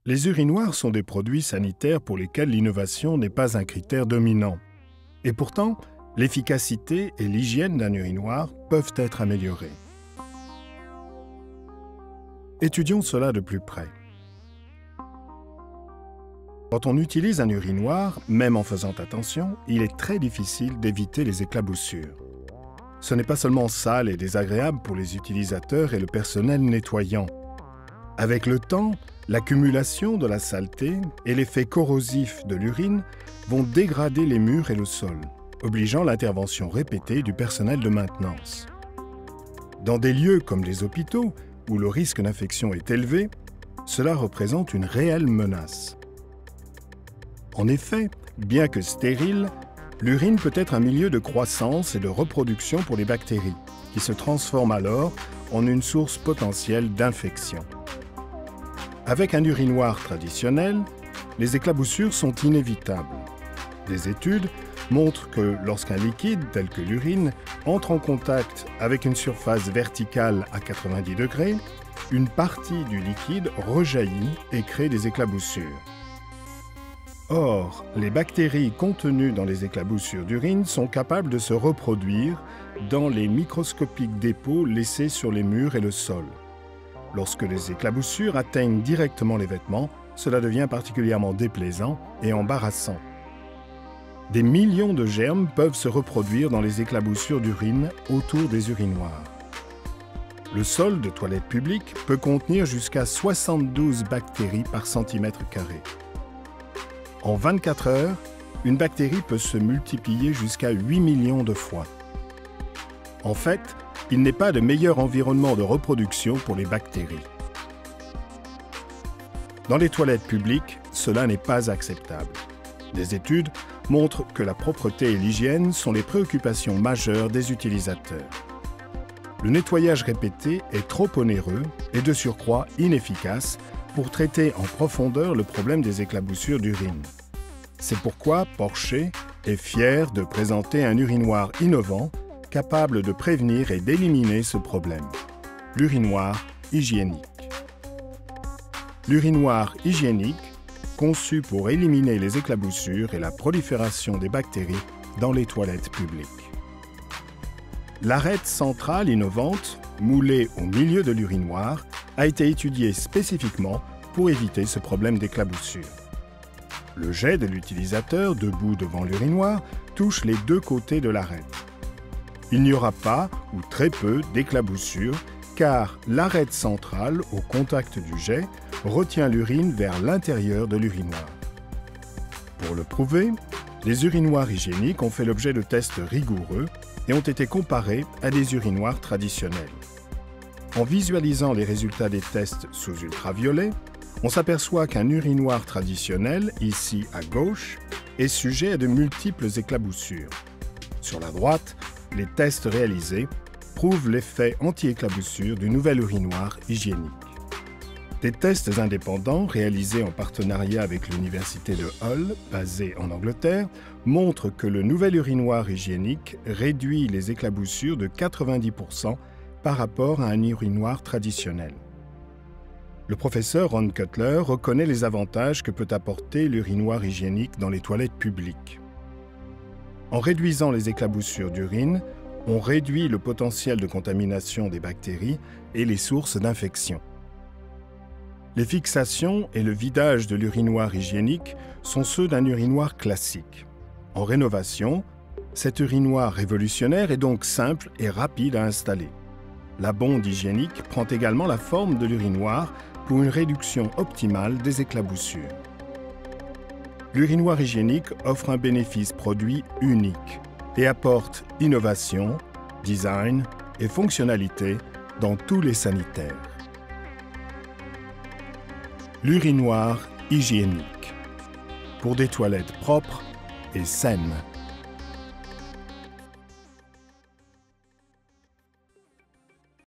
Les urinoirs sont des produits sanitaires pour lesquels l'innovation n'est pas un critère dominant. Et pourtant, l'efficacité et l'hygiène d'un urinoir peuvent être améliorées. Étudions cela de plus près. Quand on utilise un urinoir, même en faisant attention, il est très difficile d'éviter les éclaboussures. Ce n'est pas seulement sale et désagréable pour les utilisateurs et le personnel nettoyant. Avec le temps, l'accumulation de la saleté et l'effet corrosif de l'urine vont dégrader les murs et le sol, obligeant l'intervention répétée du personnel de maintenance. Dans des lieux comme les hôpitaux, où le risque d'infection est élevé, cela représente une réelle menace. En effet, bien que stérile, l'urine peut être un milieu de croissance et de reproduction pour les bactéries, qui se transforment alors en une source potentielle d'infection. Avec un urinoir traditionnel, les éclaboussures sont inévitables. Des études montrent que lorsqu'un liquide, tel que l'urine, entre en contact avec une surface verticale à 90 degrés, une partie du liquide rejaillit et crée des éclaboussures. Or, les bactéries contenues dans les éclaboussures d'urine sont capables de se reproduire dans les microscopiques dépôts laissés sur les murs et le sol. Lorsque les éclaboussures atteignent directement les vêtements, cela devient particulièrement déplaisant et embarrassant. Des millions de germes peuvent se reproduire dans les éclaboussures d'urine autour des urinoirs. Le sol de toilette publique peut contenir jusqu'à 72 bactéries par centimètre carré. En 24 heures, une bactérie peut se multiplier jusqu'à 8 millions de fois. En fait, il n'est pas de meilleur environnement de reproduction pour les bactéries. Dans les toilettes publiques, cela n'est pas acceptable. Des études montrent que la propreté et l'hygiène sont les préoccupations majeures des utilisateurs. Le nettoyage répété est trop onéreux et de surcroît inefficace pour traiter en profondeur le problème des éclaboussures d'urine. C'est pourquoi Porcher est fier de présenter un urinoir innovant capable de prévenir et d'éliminer ce problème. L'urinoir hygiénique. L'urinoir hygiénique, conçu pour éliminer les éclaboussures et la prolifération des bactéries dans les toilettes publiques. L'arête centrale innovante, moulée au milieu de l'urinoir, a été étudiée spécifiquement pour éviter ce problème d'éclaboussure. Le jet de l'utilisateur, debout devant l'urinoir, touche les deux côtés de l'arête. Il n'y aura pas ou très peu d'éclaboussures car l'arête centrale, au contact du jet, retient l'urine vers l'intérieur de l'urinoir. Pour le prouver, les urinoirs hygiéniques ont fait l'objet de tests rigoureux et ont été comparés à des urinoirs traditionnels. En visualisant les résultats des tests sous ultraviolet, on s'aperçoit qu'un urinoir traditionnel, ici à gauche, est sujet à de multiples éclaboussures. Sur la droite, les tests réalisés prouvent l'effet anti-éclaboussure du nouvel urinoir hygiénique. Des tests indépendants réalisés en partenariat avec l'université de Hull, basée en Angleterre, montrent que le nouvel urinoir hygiénique réduit les éclaboussures de 90% par rapport à un urinoir traditionnel. Le professeur Ron Cutler reconnaît les avantages que peut apporter l'urinoir hygiénique dans les toilettes publiques. En réduisant les éclaboussures d'urine, on réduit le potentiel de contamination des bactéries et les sources d'infection. Les fixations et le vidage de l'urinoir hygiénique sont ceux d'un urinoir classique. En rénovation, cet urinoir révolutionnaire est donc simple et rapide à installer. La bonde hygiénique prend également la forme de l'urinoir pour une réduction optimale des éclaboussures. L'urinoir hygiénique offre un bénéfice produit unique et apporte innovation, design et fonctionnalité dans tous les sanitaires. L'urinoir hygiénique pour des toilettes propres et saines.